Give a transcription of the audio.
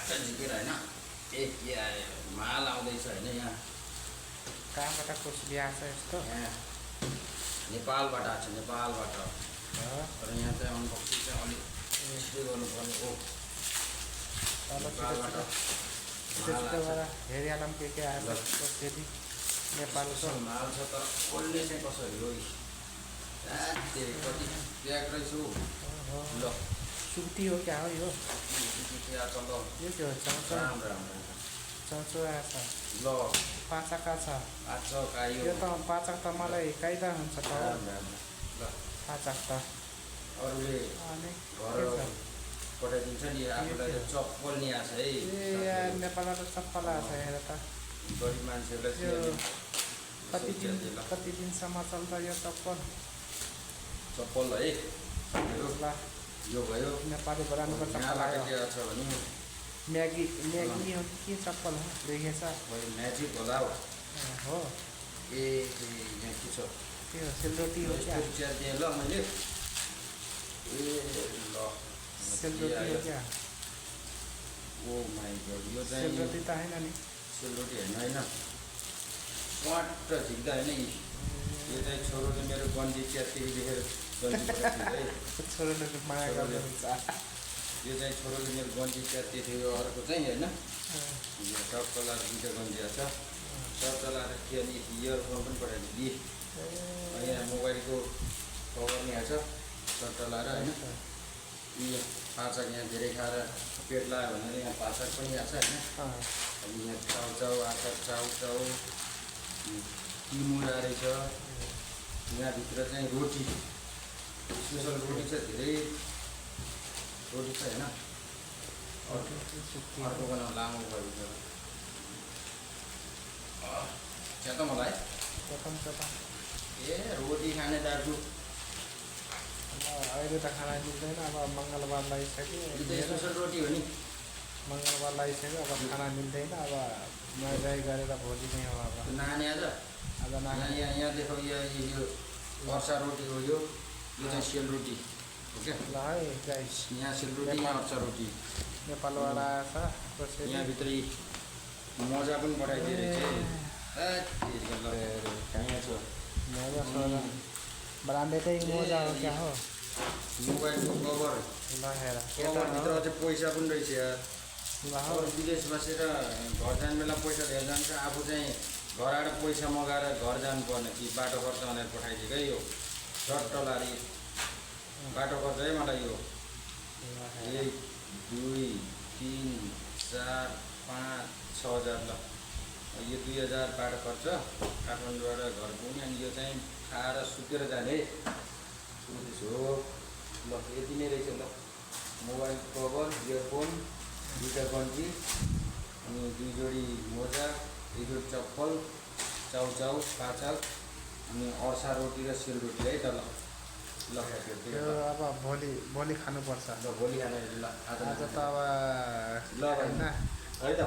ट्याक्क झिकेर होइन ए के आयो माल आउँदैछ होइन यहाँ कहाँबाट कोस बिहा छ यस्तो यहाँ नेपालबाट आएको छ नेपालबाट तर यहाँ चाहिँ अनबक्सिङ चाहिँ अलिक छिटो गर्नुपर्ने हो नेपालबाट हेरिहालौँ के आएको कसरी नेपालको माल छ तर खोल्ने चाहिँ कसरी हो कति प्याक रहेछ ल सुक्ती हो क्या हो यो चल यो के हो चाउचाउ राम्रो राम्रो चाउचाउ आएको छ ल पाचका छ पाचक आयो यो त पाचक त मलाई काइदा हुन्छ त हो ल पाचक त अरूले अनि घर पठाइदिन्छ नि आफूलाई त चप्पल नि आछ है ए नेपालमा त चप्पल आएको छ हेर त गरिब मान्छेहरूलाई कति दिनसम्म चल्छ यो चप्पल चप्पल है ल यो भयो नेपाली बरानुको चप्पल आयो के छ भने म्यागी हो कि के चप्पल हो देखेछ म्याजिक होला हो ए यहाँ के छ त्यो सेलरोटी हो क्या दिएँ ल मैले ए ल सेलरोटी हो क्या ओ माई गड यो चाहिँ सेलरोटी त होइन नि सेलरोटी होइन स्वाट झिक्दा होइन यो चाहिँ छोरोले मेरो गन्जी च्यातिरी देखेर छोरोले माया गर्नुहुन्छ यो चाहिँ छोरोले मेरो गन्जी च्याति थियो अर्को चाहिँ होइन यो सर्ट चलाएर दुइटा गन्जिया छ सर्ट चलाएर के अनि इयरफोन पनि पठाइदिए यहाँ मोबाइलको कभर नि आएको छ सर्ट चलाएर होइन यो पाचक यहाँ धेरै खाएर पेट लाग्यो भने यहाँ पाचक पनि आएको छ होइन अनि यहाँ चाउचाउ आँटा चाउचाउ किमुरा रहेछ यहाँभित्र चाहिँ रोटी स्पेसल रोटी छ धेरै रोटी छ होइन अर्को बनाउ लामो भयो छ त मलाई ए रोटी खाने दाजु अहिले त खाना मिल्दैन अब मङ्गलबार लगाइसक्यो स्पेसल रोटी हो नि मङ्गलबार लगाइसक्यो अब खाना मिल्दैन अब नुहाइ गरेर भोलि नै हो अब नानी आज यहाँ देखो यो अर्सा रोटी हो यो चाहिँ सेलरोटी हो क्या ल है गाइस यहाँ सेलरोटी यहाँ अर्सा रोटी नेपालबाट आएको छ यहाँभित्र मजा पनि पठाइदिएर कहाँ छ मजा ब्रान्डेडै मजा हो क्या हो मोबाइलको कभर ल हेर कभरभित्र अझै पैसा पनि रहेछ ल अरू विदेश बसेर घर जाने बेला पैसा लिएर जान्छ आफू चाहिँ घर आएर पैसा मगाएर घर जानुपर्ने कि बाटो खर्च भनेर पठाइदिएको है यो झट्ट लारी बाटो खर्च है मलाई यो 1 2 3 4 5 6 हजार ल यो 2000 बाटो खर्च काठमाडौँबाट घर पुग्ने अनि यो चाहिँ खाएर सुतेर जाने हो ल यति नै रहेछ ल मोबाइल कभर इयरफोन दुईवटा गन्जी अनि 2 जोडी मोजा 1 जोडी चप्पल चाउचाउ पाचक अनि अर्सा रोटी र सेलरोटी है त ल त्यो अब भोलि खानुपर्छ ल भोलि खाने ल आज त अब ल होइन है त